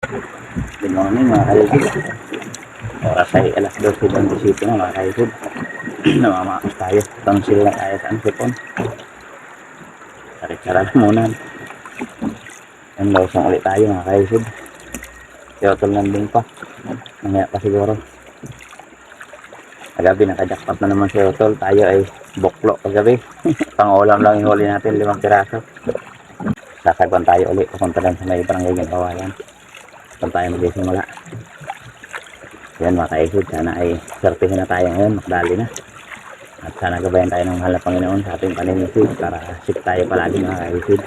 Good morning mga kaisip. Oras ay alas 12:27 na mga kaisip. Namamakas tayo. Tangsil lang tayo sa ansipon. Sarit-sara na muna. Yan daw saan ulit tayo mga kaisip. Yotol landing pa. Mamaya pa siguro. Kagabi nakajakpat na naman si Yotol. Tayo ay buklo kagabi. Pang-ulam lang yung huli natin, 5 piraso. Sasagwan tayo ulit. Papunta lang sa may barangay Gintawayan. Saan tayo magsisimula. Yan mga kaisip, sana ay sortihin na tayo ngayon, makdali na. At sana gabayan tayo ng mahal na Panginoon sa ating paninisid para sip tayo palagi mga kaisip.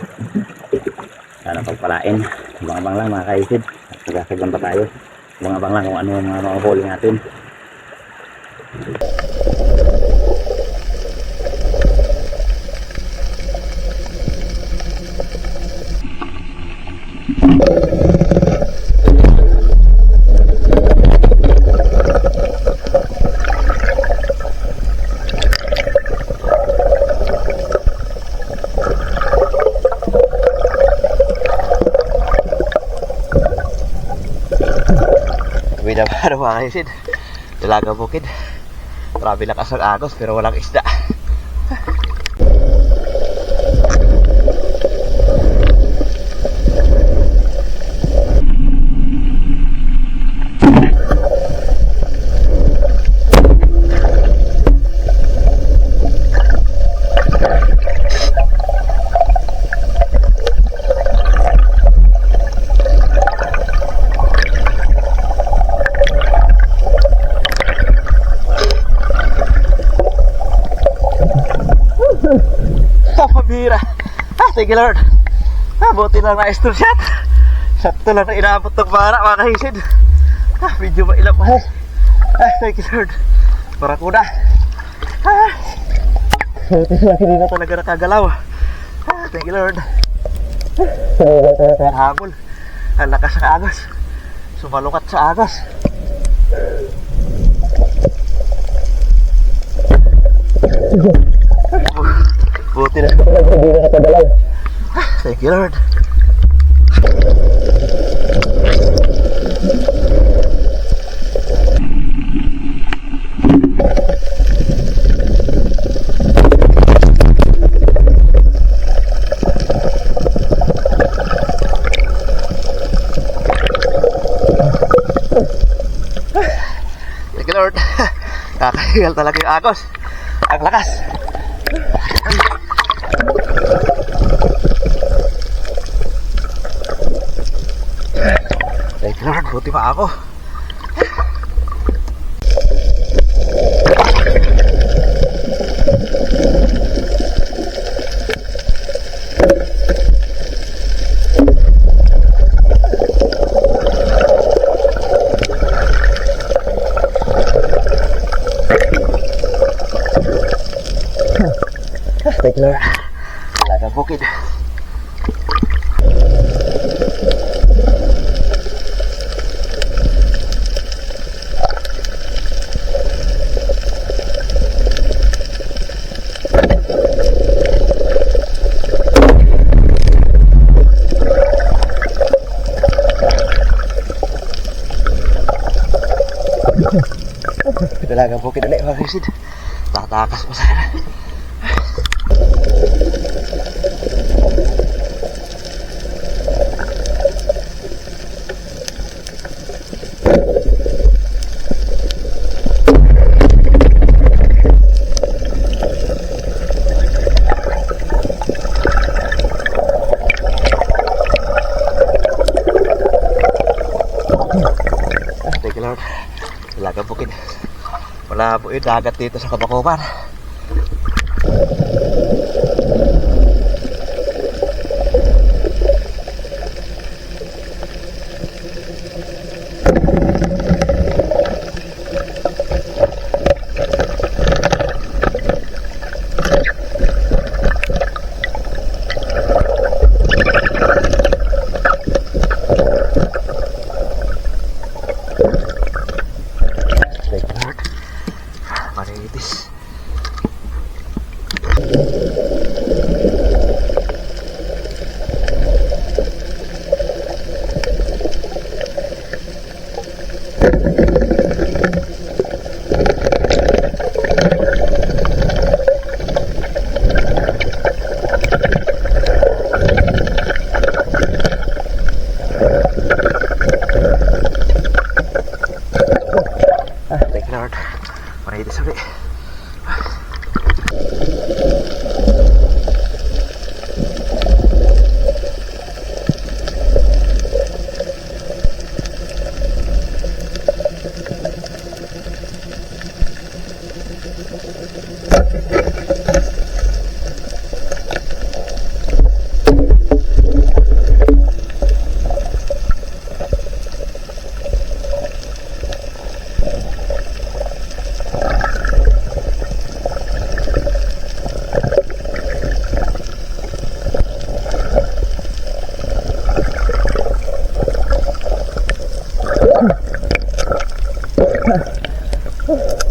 Sana pagpalain, abang-abang lang mga kaisip. At magkasagwan pa tayo, abang-abang lang kung ano yung mga mahuli natin. Bida para mga kaisid, Dalaga Bukid. Grabe lakas ang agos pero walang isda. Pabira. Thank you Lord. Buti lang na extra shot. Sakto lang na inaabot ng bara mga kahisid. Medyo mailap. Thank you Lord. Barakuda. Buti lang hindi na talaga nakagalaw. Thank you Lord. Habol. Ang lakas ng agos. Sumalukat sa agos. Buti na hindi na nakadalaw. Thank you Lord. Thank you Lord. Kakahigal talaga yung agos. Ang lakas. Thank you Lord, buti pa ako. Thank you Lord. Dalaga Bukid. Dalaga Bukid ulit mga kaisid. Tatakas pa sana. Thank you Lord. Dalaga Bukid. Wala po yung dagat dito sa Kabakuban. Manitis. uli.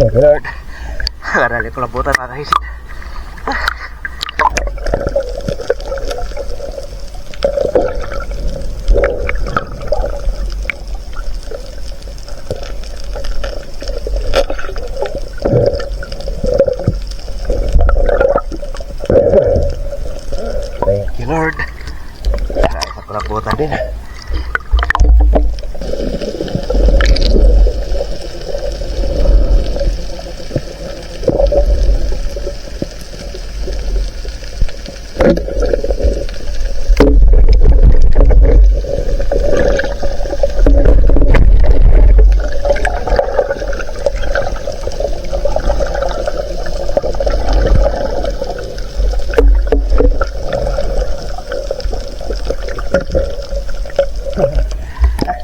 Thank you, Lord. Karali ko lambutan mga kahisin. Thank you, Lord. Karali ko lambutan din.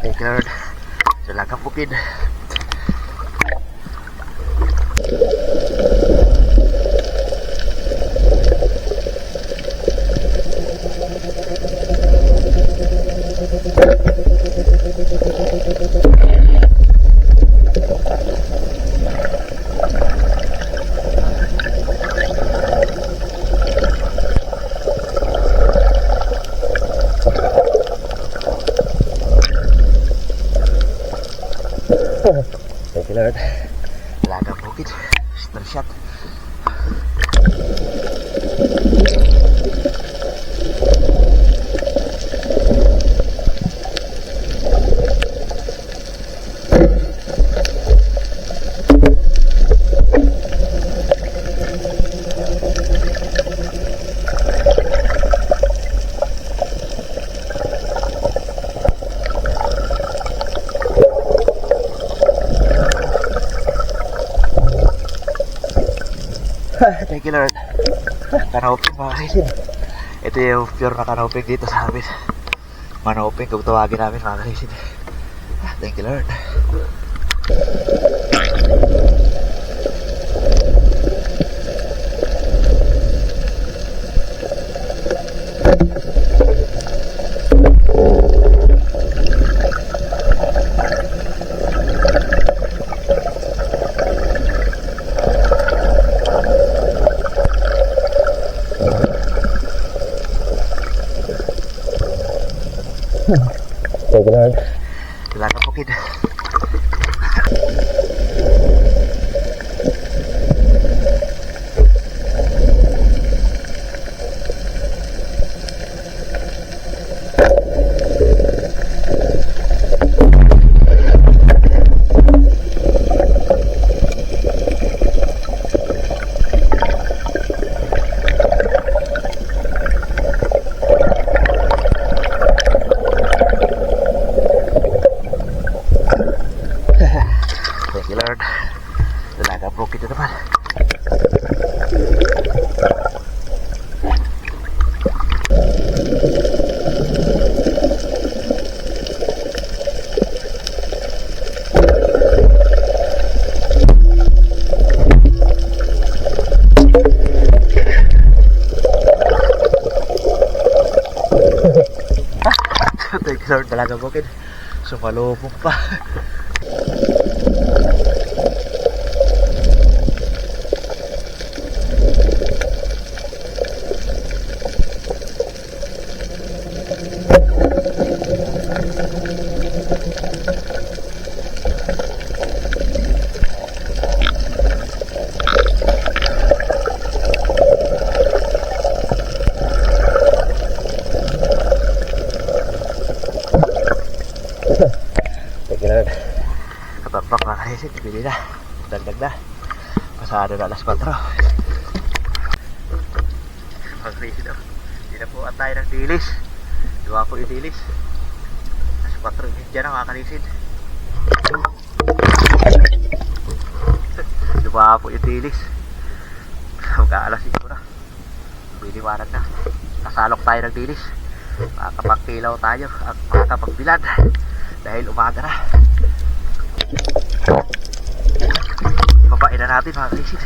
Thank you, Lord. Silakan bukid. Thank you, Lord. Lagang bukid. Star shot. Thank you, Lord. Kanoping mga kaisin. Ito yung pure na kanoping dito sa amin. Manoping kung tawagin namin mga kaisin. Thank you, Lord. Thank you, Lord. Silakan bukid. Thank you, Lord. Talaga bukid ito naman. Thank you, Lord. Talaga bukid. Sumalubong pa. Thank you, Lord. Kapag mga kaisin, pili na. Dagdag na. Pasado na alas 4. Mag-ready daw. Hindi na po at tayo ng dilis. Diba po yung dilis? Alas 4 dyan na mga kalisid. Diba po yung dilis? Magka-alas 5 na. Biliwanag na. Kasalok tayo ng dilis. Makakapagpilaw tayo at makakapagbilad. Dahil umaga na. Babain na natin mga kalisid.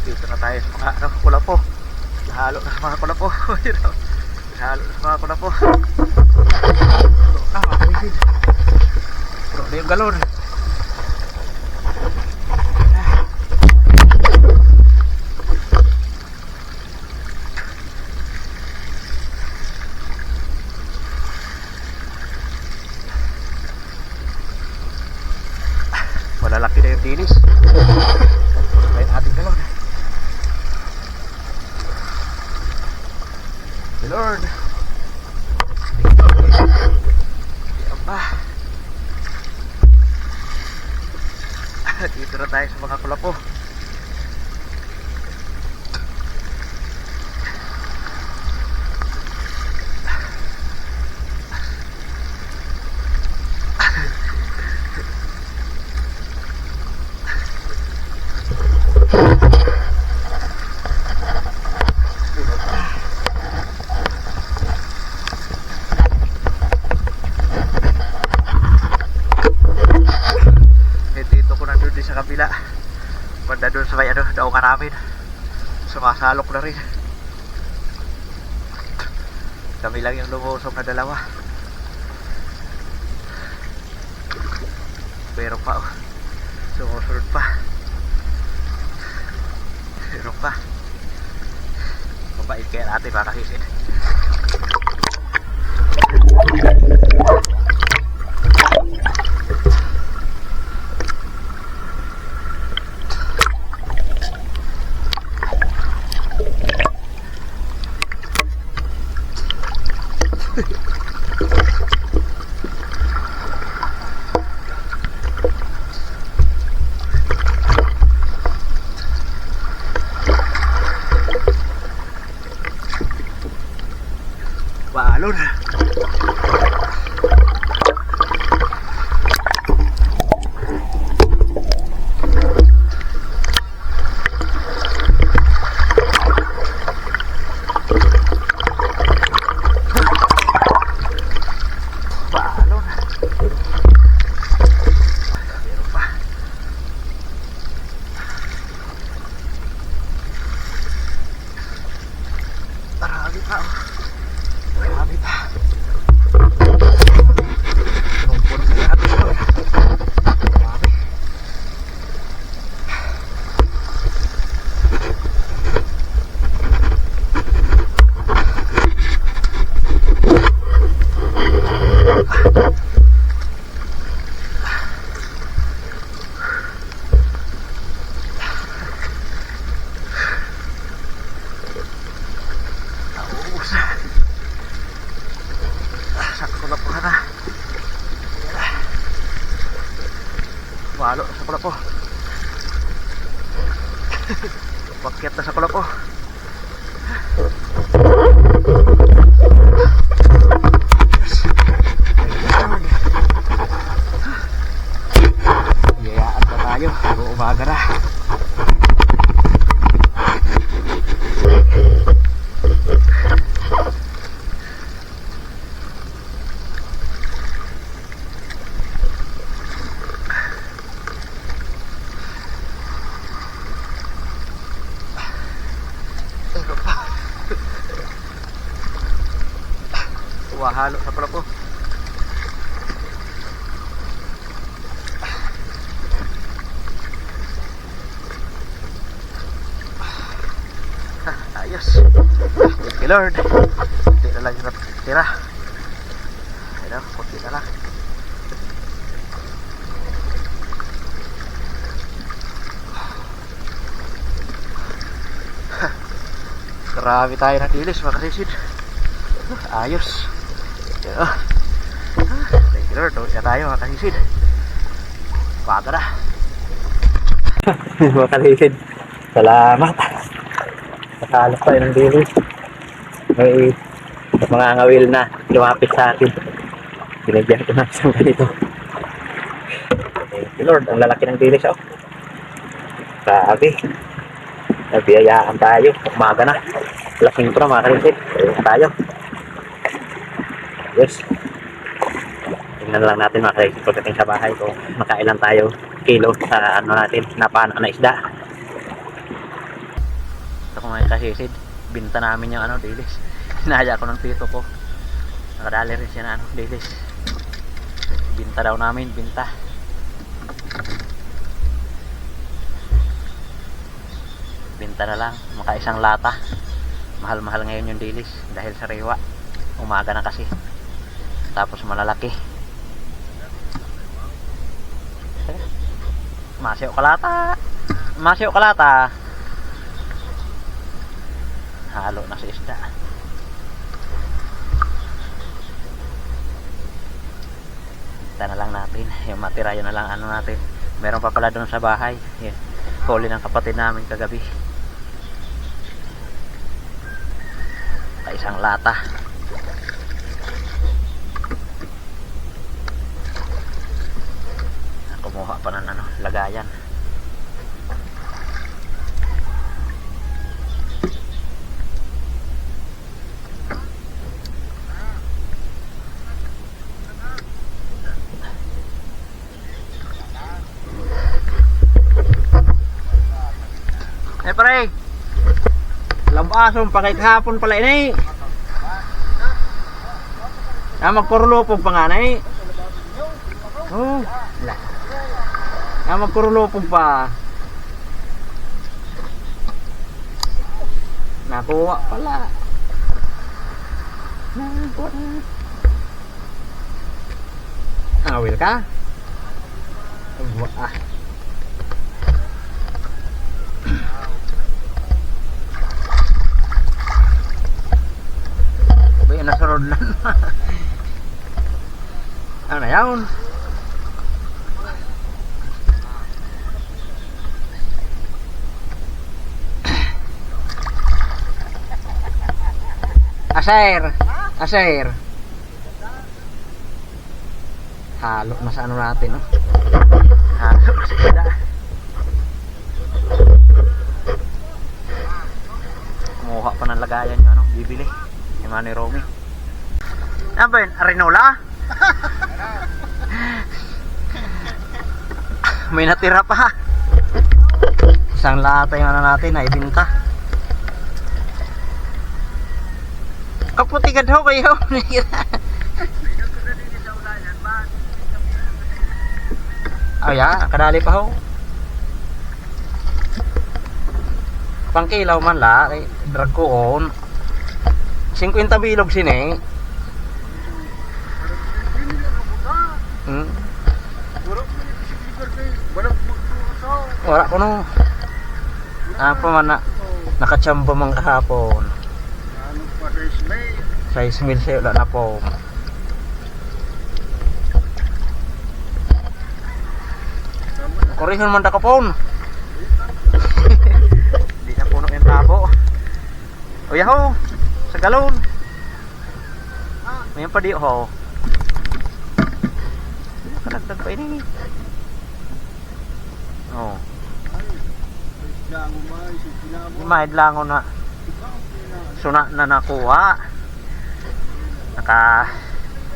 Dito na tayo sa mga kulapo. Halo na sa mga kulapo. Halo na sa mga kulapo. Makalisid. Pero na yung galon. Malalaki na yung dilis. Kaya natin galon. Lord. Yan ba? Dito na tayo sa mga kulapo. Sa kabila banda doon sa may daungan namin, sumasalok na rin. Kami lang yung lumusok na dalawa, pero pa sumusunod pa, pero pa mabait kaya natin mga kasisid. Paalon. sa kulapo. Pakyat na sa kulapo. Yayaan pa tayo. Umaga na. Halo sa kulapo. Ayos. Thank you Lord. Hindi na lang yung tira. Ayun, kunti na lang. Grabe tayo ng dilis mga kasisid. Ayos. Thank you Lord. Tuloy na tayo mga kasisid. Baga na. Mga kalisid. Salamat. Nakalap tayo ng dilis. May mga ngawil na lumapit sa akin. Binigyan ko na isang ganito. Thank you Lord. Ang lalaki ng dilis oh. Grabe. Nabiyayaan tayo. Umaga na. Lasing ko na mga kalisid. Ayun tayo. Yes. Tingnan lang natin mga kalisid pagdating sa bahay kung makailan tayo kilo sa ano natin napaan na isda. Ito kung mga kalisid, binta namin yung ano dilis. Hinaya ko ng tito ko. Nakadali rin siya na ano dilis. Binta daw namin, binta. Binta na lang, maka isang lata. Mahal-mahal ngayon yung dilis dahil sa rewa. Umaga na kasi. Tapos malalaki. Masyo kalata. Masyo kalata. Halo na sa isda. Ita na lang natin. Yung matira yun na lang ano natin. Meron pa pala doon sa bahay. Yan. Huli ng kapatid namin kagabi. Isang lata. Kumuha pa ng ano, lagayan. Eh pare, labasong pakay kahapon pala ini. Magkurulupog pa nga na eh. Oh, magkurulupog pa. Nakuha pala. Awil ka? Ah. Bay na sarod lang. Ano na yun? Asair. Asair. Halo na sa ano natin oh. Halo na sa isda. Kumuha pa ng lagayan yung ano, bibili. Yung ano ni Romy. Ano ba yun? Arinola? May natira pa. Isang lata yung ano natin na ibinta. Kaputi ka daw kayo. Oh ya, kadali pa ho. Pangkilaw man la, drag ko on. 50 bilog sini. Wala ko no. Apa man na nakachamba man kahapon. Size mil sa'yo na po. Korihon man da kapon. Hindi na puno yung tabo. O yaho, sa galon. Mayroon pa di ho. Nakadagdag pa ini. Oh. Maid lang na. Suna na nakuha. Naka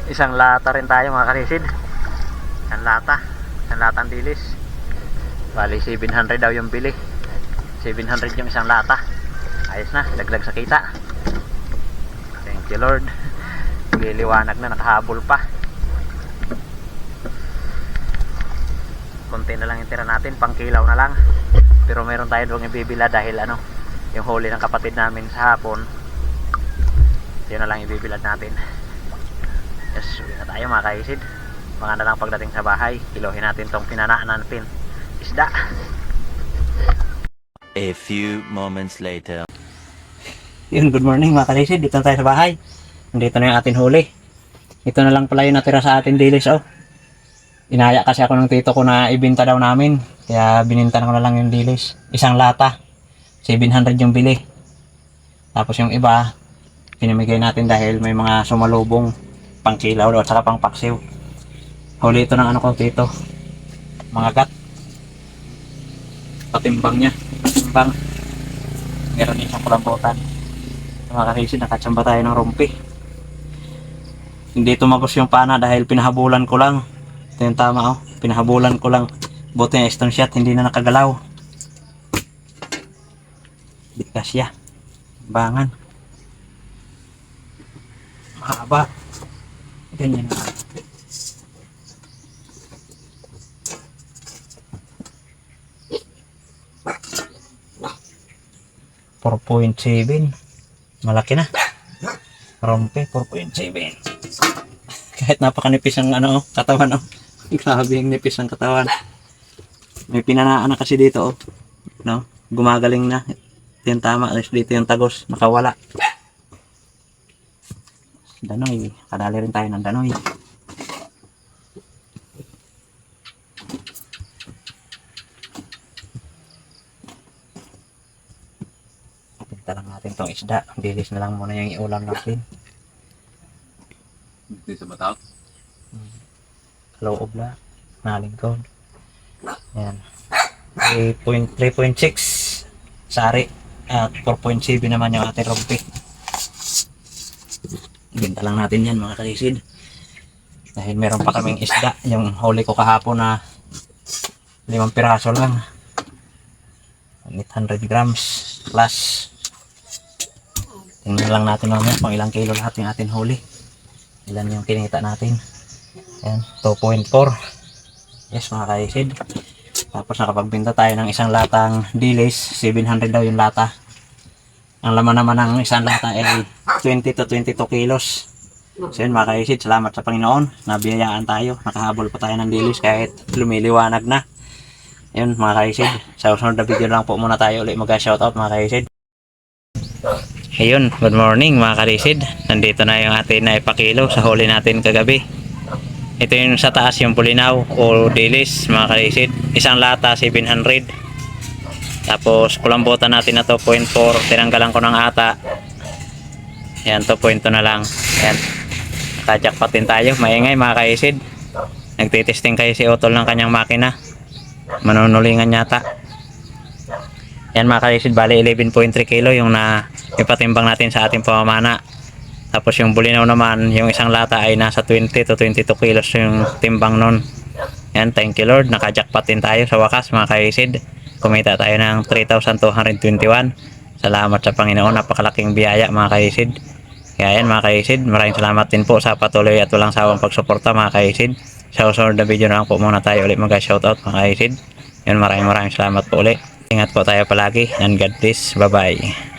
isang lata rin tayo mga kalisid. Isang lata. Isang latang dilis. Bali 700 daw yung bili. 700 yung isang lata. Ayos na, laglag sa kita. Thank you Lord. Liliwanag na, nakahabol pa. Konti na lang yung tira natin, pangkilaw na lang. Pero meron tayo doon ibibila dahil ano, yung huli ng kapatid namin sa hapon. Yun na lang ibibilad natin. Yes, uwi na tayo mga kaisid. Mga na lang pagdating sa bahay, kilohin natin tong pinanaan natin isda. A few moments later. Yun, good morning mga kaisid. Dito na tayo sa bahay. Dito na yung ating huli. Ito na lang pala yung natira sa ating dilis. Oh. Inaya kasi ako ng tito ko na ibenta daw namin. Kaya bininta ko na lang yung dilis. Isang lata. 700 yung bili. Tapos yung iba, pinamigay natin dahil may mga sumalubong pangkilaw at saka pang paksiw. Huli ito ng ano ko tito. Mga gat. Patimbang niya. Patimbang. Meron din siyang kulambutan. Mga kaisid, nakatsamba tayo ng rumpi. Hindi tumagos yung pana dahil pinahabulan ko lang. Ito yung tama oh. Pinahabulan ko lang. Buti yung stone shot, hindi na nakagalaw. Bigas siya. Bangan. Mahaba. Ganyan na. $4.7. Malaki na. Rompe, 4.7. Kahit napakanipis ang ano, katawan oh. Grabe yung nipis ng katawan. May pinanaan na kasi dito oh. No? Gumagaling na. Ito yung tama. Alis dito yung tagos. Nakawala. Danoy. Kadali rin tayo ng danoy. Pinta lang natin tong isda. Bilis na lang muna yung iulam natin. Dito sa bataw. Loob na. Nalingkod. Ayan. 3.6 sari. At 4.7 naman yung ating rompi. Binta lang natin yan mga kalisid. Dahil meron pa kaming isda. Yung huli ko kahapon na 5 piraso lang. 800 grams plus. Tingnan lang natin mamaya kung ilang kilo lahat yung ating huli. Ilan yung kinita natin. Ayan, 2.4. Yes mga kaisid. Tapos nakapagbinta tayo ng isang latang dilis. 700 daw yung lata. Ang laman naman ng isang lata ay 20 to 22 kilos. So yun mga kaisid, salamat sa Panginoon. Nabiyayaan tayo. Nakahabol pa tayo ng dilis kahit lumiliwanag na. Yun mga kaisid. Sa susunod na video lang po muna tayo ulit mag-shoutout mga kaisid. Ayun, good morning mga kalisid. Nandito na yung atin na ipakilo sa huli natin kagabi. Ito yung sa taas yung pulinaw o dilis mga kalisid. Isang lata 700. Tapos kulambutan natin na 2.4. Tinanggalan ko ng ata. Yan 2.2 na lang. Yan. Nakajakpatin tayo. Maingay mga kalisid. Nagtitesting kayo si Otol ng kanyang makina. Manunulingan yata. Yan mga kalisid, bali 11.3 kilo yung ipatimbang natin sa ating pamamana. Tapos yung bulinaw naman, yung isang lata ay nasa 20 to 22 kilos yung timbang nun. Yan, thank you Lord, nakajackpot din tayo sa wakas mga kalisid. Kumita tayo ng 3,221. Salamat sa Panginoon, napakalaking biyaya mga kalisid. Kaya yan mga kalisid, maraming salamat din po sa patuloy at walang sawang pagsuporta mga kalisid. Sa susunod na video na lang po muna tayo ulit mag-shoutout mga kalisid. Yan, maraming salamat po ulit. Ingat po tayo palagi and God bless. Bye bye.